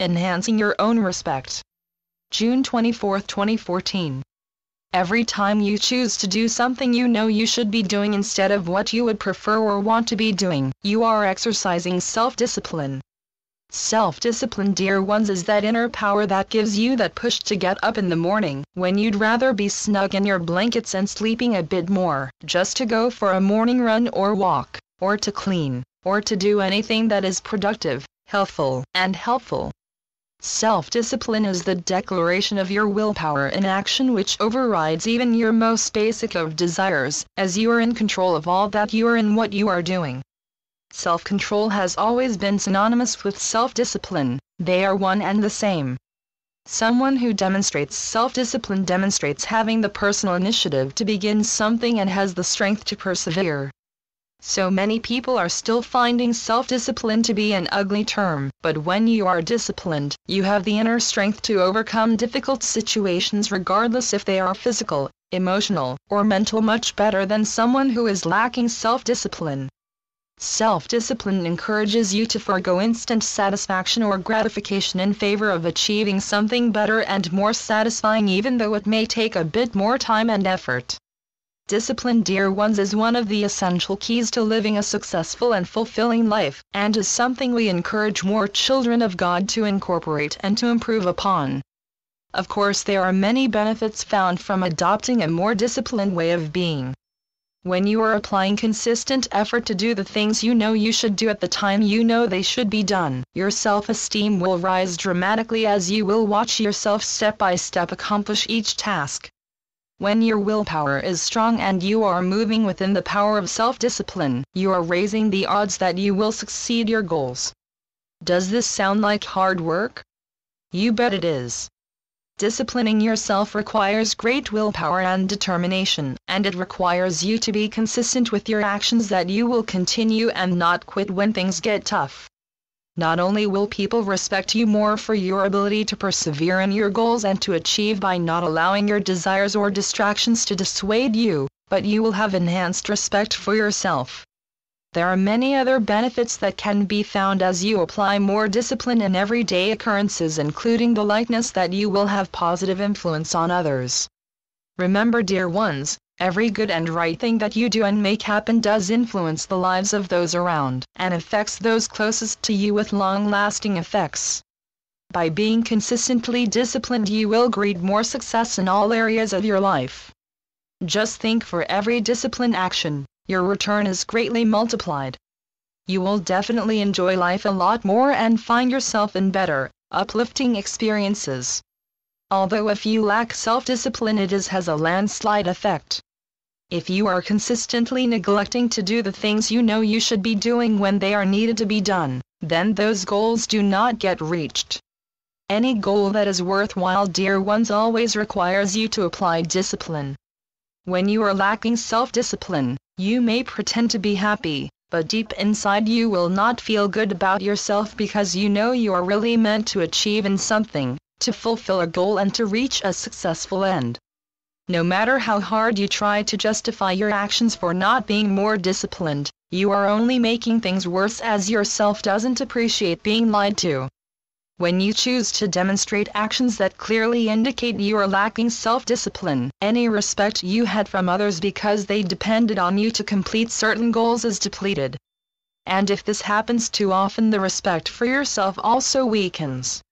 enhancing your own respect. June 24, 2014. Every time you choose to do something you know you should be doing instead of what you would prefer or want to be doing, you are exercising self-discipline. Self-discipline, dear ones, is that inner power that gives you that push to get up in the morning, when you'd rather be snug in your blankets and sleeping a bit more, just to go for a morning run or walk, or to clean, or to do anything that is productive, healthful, and helpful. Self-discipline is the declaration of your willpower in action which overrides even your most basic of desires, as you are in control of all that you are and what you are doing. Self-control has always been synonymous with self-discipline, they are one and the same. Someone who demonstrates self-discipline demonstrates having the personal initiative to begin something and has the strength to persevere. So many people are still finding self-discipline to be an ugly term, but when you are disciplined, you have the inner strength to overcome difficult situations regardless if they are physical, emotional, or mental, much better than someone who is lacking self-discipline. Self-discipline encourages you to forego instant satisfaction or gratification in favor of achieving something better and more satisfying, even though it may take a bit more time and effort. Discipline, dear ones, is one of the essential keys to living a successful and fulfilling life, and is something we encourage more children of God to incorporate and to improve upon. Of course, there are many benefits found from adopting a more disciplined way of being. When you are applying consistent effort to do the things you know you should do at the time you know they should be done, your self-esteem will rise dramatically as you will watch yourself step by step accomplish each task. When your willpower is strong and you are moving within the power of self-discipline, you are raising the odds that you will succeed your goals. Does this sound like hard work? You bet it is. Disciplining yourself requires great willpower and determination, and it requires you to be consistent with your actions, that you will continue and not quit when things get tough. Not only will people respect you more for your ability to persevere in your goals and to achieve by not allowing your desires or distractions to dissuade you, but you will have enhanced respect for yourself. There are many other benefits that can be found as you apply more discipline in everyday occurrences, including the likeness that you will have positive influence on others. Remember, dear ones, every good and right thing that you do and make happen does influence the lives of those around, and affects those closest to you with long-lasting effects. By being consistently disciplined, you will greet more success in all areas of your life. Just think, for every disciplined action, your return is greatly multiplied. You will definitely enjoy life a lot more and find yourself in better, uplifting experiences. Although if you lack self-discipline, it has a landslide effect. If you are consistently neglecting to do the things you know you should be doing when they are needed to be done, then those goals do not get reached. Any goal that is worthwhile, dear ones, always requires you to apply discipline. When you are lacking self-discipline, you may pretend to be happy, but deep inside you will not feel good about yourself, because you know you are really meant to achieve in something, to fulfill a goal and to reach a successful end. No matter how hard you try to justify your actions for not being more disciplined, you are only making things worse, as yourself doesn't appreciate being lied to. When you choose to demonstrate actions that clearly indicate you are lacking self-discipline, any respect you had from others because they depended on you to complete certain goals is depleted. And if this happens too often, the respect for yourself also weakens.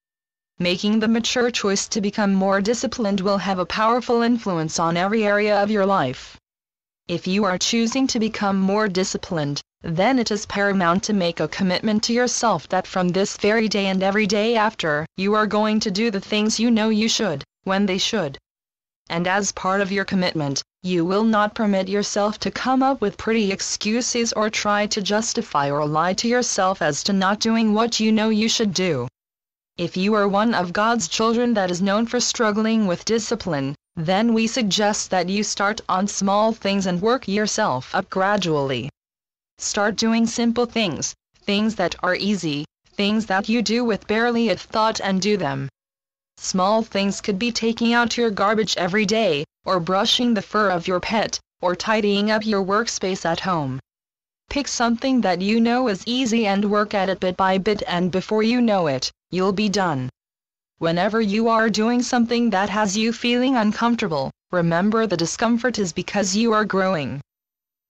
Making the mature choice to become more disciplined will have a powerful influence on every area of your life. If you are choosing to become more disciplined, then it is paramount to make a commitment to yourself that from this very day and every day after, you are going to do the things you know you should, when they should. And as part of your commitment, you will not permit yourself to come up with pretty excuses or try to justify or lie to yourself as to not doing what you know you should do. If you are one of God's children that is known for struggling with discipline, then we suggest that you start on small things and work yourself up gradually. Start doing simple things, things that are easy, things that you do with barely a thought, and do them. Small things could be taking out your garbage every day, or brushing the fur of your pet, or tidying up your workspace at home. Pick something that you know is easy and work at it bit by bit, and before you know it, you'll be done. Whenever you are doing something that has you feeling uncomfortable, remember the discomfort is because you are growing.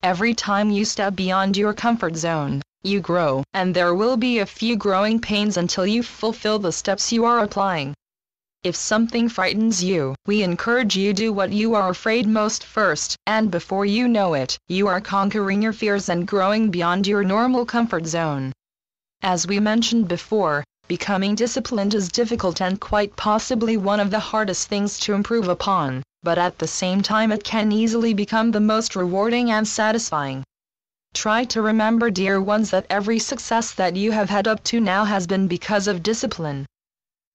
Every time you step beyond your comfort zone, you grow, and there will be a few growing pains until you fulfill the steps you are applying. If something frightens you, we encourage you do what you are afraid most first, and before you know it, you are conquering your fears and growing beyond your normal comfort zone. As we mentioned before, becoming disciplined is difficult and quite possibly one of the hardest things to improve upon, but at the same time it can easily become the most rewarding and satisfying. Try to remember, dear ones, that every success that you have had up to now has been because of discipline.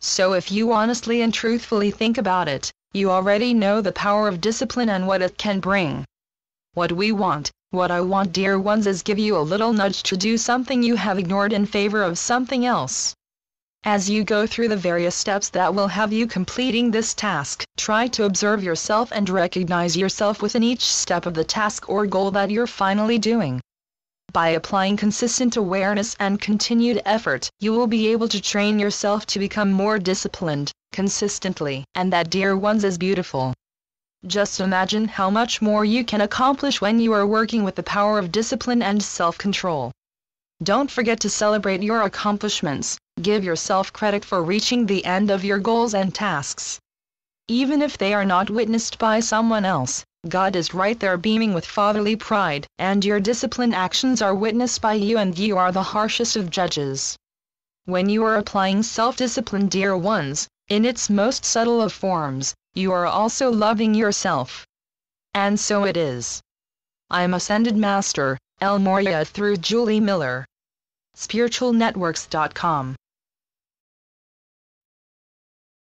So if you honestly and truthfully think about it, you already know the power of discipline and what it can bring. What I want, dear ones, is give you a little nudge to do something you have ignored in favor of something else. As you go through the various steps that will have you completing this task, try to observe yourself and recognize yourself within each step of the task or goal that you're finally doing. By applying consistent awareness and continued effort, you will be able to train yourself to become more disciplined, consistently, and that, dear ones, is beautiful. Just imagine how much more you can accomplish when you are working with the power of discipline and self-control. Don't forget to celebrate your accomplishments. Give yourself credit for reaching the end of your goals and tasks. Even if they are not witnessed by someone else, God is right there beaming with fatherly pride, and your disciplined actions are witnessed by you, and you are the harshest of judges. When you are applying self-discipline, dear ones, in its most subtle of forms, you are also loving yourself. And so it is. I'm Ascended Master, El Morya, through Julie Miller. SpiritualNetworks.com